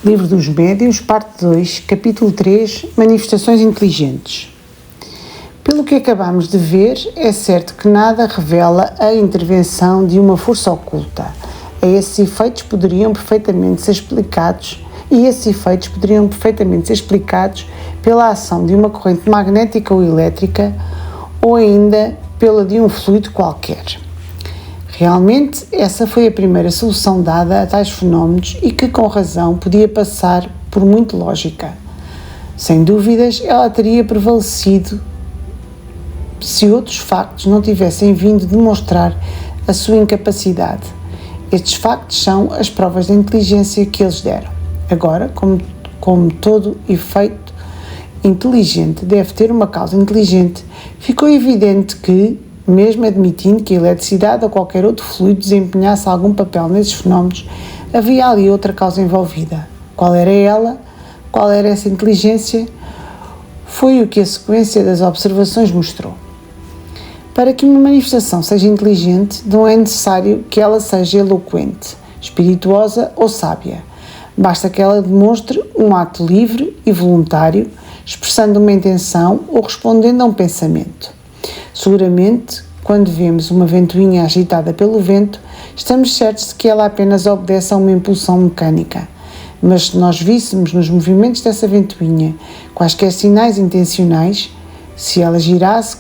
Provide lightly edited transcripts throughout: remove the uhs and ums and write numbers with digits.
Livro dos Médiuns, parte 2, capítulo 3, Manifestações Inteligentes. Pelo que acabamos de ver, é certo que nada revela a intervenção de uma força oculta. Esses efeitos poderiam perfeitamente ser explicados pela ação de uma corrente magnética ou elétrica ou ainda pela de um fluido qualquer. Realmente, essa foi a primeira solução dada a tais fenómenos e que, com razão, podia passar por muito lógica. Sem dúvidas, ela teria prevalecido se outros factos não tivessem vindo demonstrar a sua incapacidade. Estes factos são as provas da inteligência que eles deram. Agora, como todo efeito inteligente deve ter uma causa inteligente, ficou evidente que, mesmo admitindo que a eletricidade ou qualquer outro fluido desempenhasse algum papel nesses fenómenos, havia ali outra causa envolvida. Qual era ela? Qual era essa inteligência? Foi o que a sequência das observações mostrou. Para que uma manifestação seja inteligente, não é necessário que ela seja eloquente, espirituosa ou sábia. Basta que ela demonstre um ato livre e voluntário, expressando uma intenção ou respondendo a um pensamento. Seguramente, quando vemos uma ventoinha agitada pelo vento, estamos certos de que ela apenas obedece a uma impulsão mecânica. Mas se nós víssemos nos movimentos dessa ventoinha quaisquer sinais intencionais, se ela girasse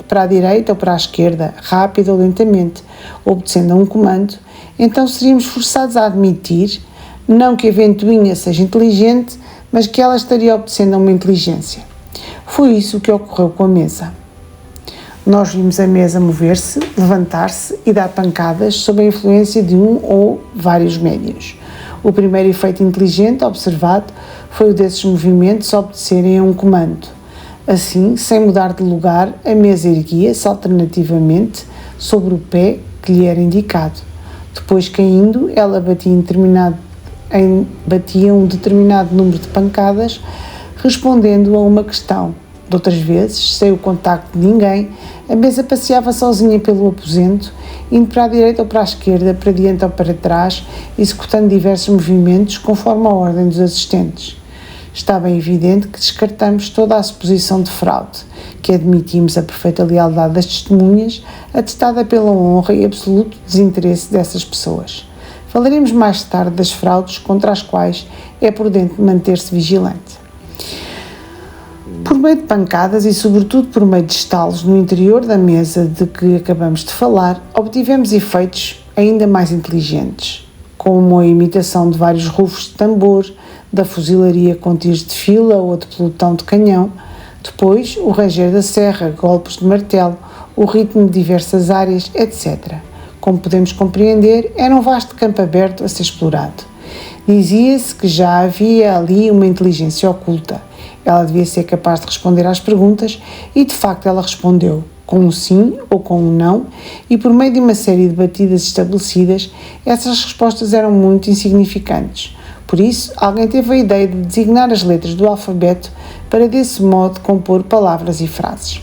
para a direita ou para a esquerda, rápido ou lentamente, obedecendo a um comando, então seríamos forçados a admitir, não que a ventoinha seja inteligente, mas que ela estaria obedecendo a uma inteligência. Foi isso que ocorreu com a mesa. Nós vimos a mesa mover-se, levantar-se e dar pancadas sob a influência de um ou vários médiuns. O primeiro efeito inteligente observado foi o desses movimentos obedecerem a um comando. Assim, sem mudar de lugar, a mesa erguia-se alternativamente sobre o pé que lhe era indicado. Depois, caindo, ela batia um determinado número de pancadas, respondendo a uma questão. De outras vezes, sem o contacto de ninguém, a mesa passeava sozinha pelo aposento, indo para a direita ou para a esquerda, para diante ou para trás, executando diversos movimentos conforme a ordem dos assistentes. Está bem evidente que descartamos toda a suposição de fraude, que admitimos a perfeita lealdade das testemunhas, atestada pela honra e absoluto desinteresse dessas pessoas. Falaremos mais tarde das fraudes contra as quais é prudente manter-se vigilante. Por meio de pancadas e sobretudo por meio de estalos no interior da mesa de que acabamos de falar, obtivemos efeitos ainda mais inteligentes, como a imitação de vários rufos de tambor, da fuzilaria com tiros de fila ou de pelotão de canhão, depois o ranger da serra, golpes de martelo, o ritmo de diversas áreas, etc. Como podemos compreender, era um vasto campo aberto a ser explorado. Dizia-se que já havia ali uma inteligência oculta. Ela devia ser capaz de responder às perguntas e, de facto, ela respondeu, com um sim ou com um não, e por meio de uma série de batidas estabelecidas, essas respostas eram muito insignificantes. Por isso, alguém teve a ideia de designar as letras do alfabeto para, desse modo, compor palavras e frases.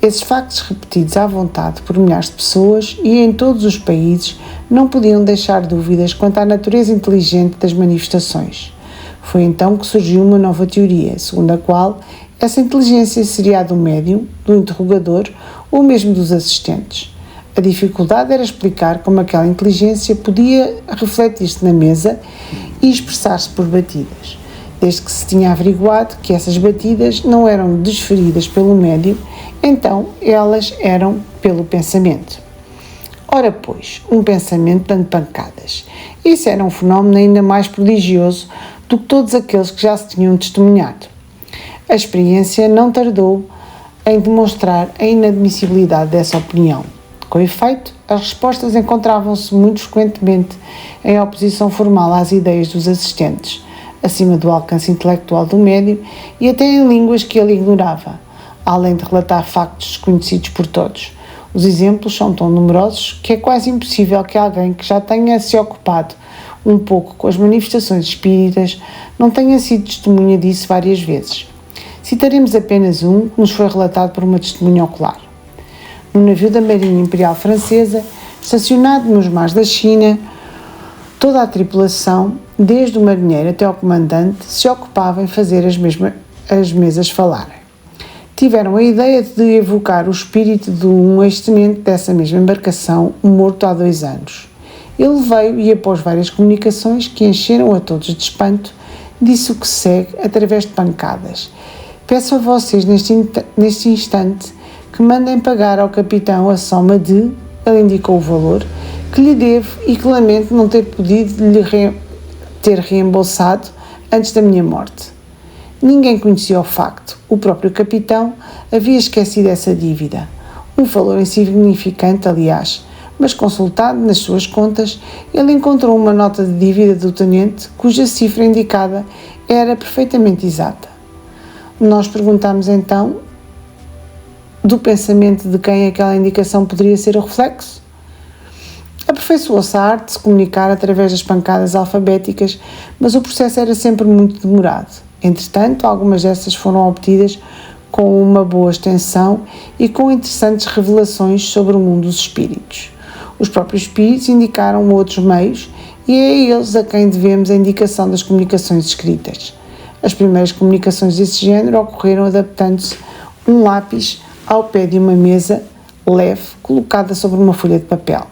Esses factos repetidos à vontade por milhares de pessoas e em todos os países não podiam deixar dúvidas quanto à natureza inteligente das manifestações. Foi então que surgiu uma nova teoria, segundo a qual essa inteligência seria a do médium, do interrogador ou mesmo dos assistentes. A dificuldade era explicar como aquela inteligência podia refletir-se na mesa e expressar-se por batidas, desde que se tinha averiguado que essas batidas não eram desferidas pelo médium, então elas eram pelo pensamento. Ora pois, um pensamento dando pancadas. Isso era um fenómeno ainda mais prodigioso do que todos aqueles que já se tinham testemunhado. A experiência não tardou em demonstrar a inadmissibilidade dessa opinião. Com efeito, as respostas encontravam-se muito frequentemente em oposição formal às ideias dos assistentes, acima do alcance intelectual do médium e até em línguas que ele ignorava, além de relatar factos desconhecidos por todos. Os exemplos são tão numerosos que é quase impossível que alguém que já tenha se ocupado um pouco com as manifestações espíritas não tenha sido testemunha disso várias vezes. Citaremos apenas um que nos foi relatado por uma testemunha ocular. No navio da Marinha Imperial Francesa, estacionado nos mares da China, Toda a tripulação, desde o marinheiro até ao comandante, se ocupava em fazer as mesas falarem. Tiveram a ideia de evocar o espírito de um ex-tenente dessa mesma embarcação, morto há 2 anos. Ele veio e, após várias comunicações que encheram a todos de espanto, disse o que segue através de pancadas. Peço a vocês, neste instante, que mandem pagar ao capitão a soma de, ele indicou o valor, que lhe devo e que lamento não ter podido lhe ter reembolsado antes da minha morte. Ninguém conhecia o facto. O próprio capitão havia esquecido essa dívida. Um valor insignificante, aliás, mas consultado nas suas contas, ele encontrou uma nota de dívida do tenente cuja cifra indicada era perfeitamente exata. Nós perguntámos então do pensamento de quem aquela indicação poderia ser o reflexo. Aperfeiçoou-se a arte de se comunicar através das pancadas alfabéticas, mas o processo era sempre muito demorado. Entretanto, algumas dessas foram obtidas com uma boa extensão e com interessantes revelações sobre o mundo dos espíritos. Os próprios espíritos indicaram outros meios e é a eles a quem devemos a indicação das comunicações escritas. As primeiras comunicações desse género ocorreram adaptando-se um lápis ao pé de uma mesa leve colocada sobre uma folha de papel.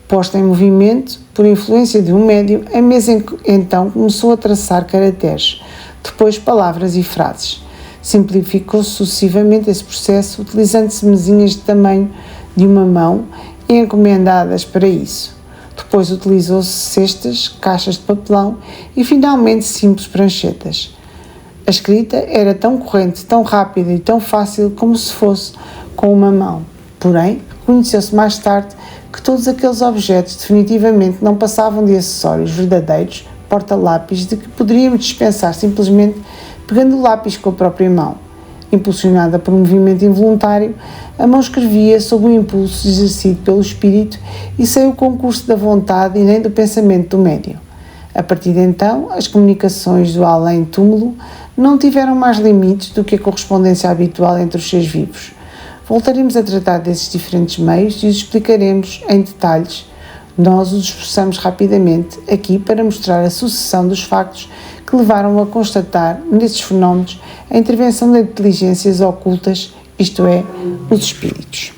Posta em movimento, por influência de um médium, a mesa então começou a traçar caracteres, depois palavras e frases. Simplificou sucessivamente esse processo, utilizando-se mesinhas de tamanho de uma mão encomendadas para isso. Depois utilizou-se cestas, caixas de papelão e finalmente simples pranchetas. A escrita era tão corrente, tão rápida e tão fácil como se fosse com uma mão. Porém, conheceu-se mais tarde que todos aqueles objetos definitivamente não passavam de acessórios verdadeiros, porta-lápis, de que poderíamos dispensar simplesmente pegando o lápis com a própria mão. Impulsionada por um movimento involuntário, a mão escrevia sob o impulso exercido pelo espírito e sem o concurso da vontade e nem do pensamento do médium. A partir de então, as comunicações do além-túmulo não tiveram mais limites do que a correspondência habitual entre os seres vivos. Voltaremos a tratar desses diferentes meios e os explicaremos em detalhes. Nós os expressamos rapidamente aqui para mostrar a sucessão dos factos que levaram a constatar, nesses fenómenos, a intervenção de inteligências ocultas, isto é, os espíritos.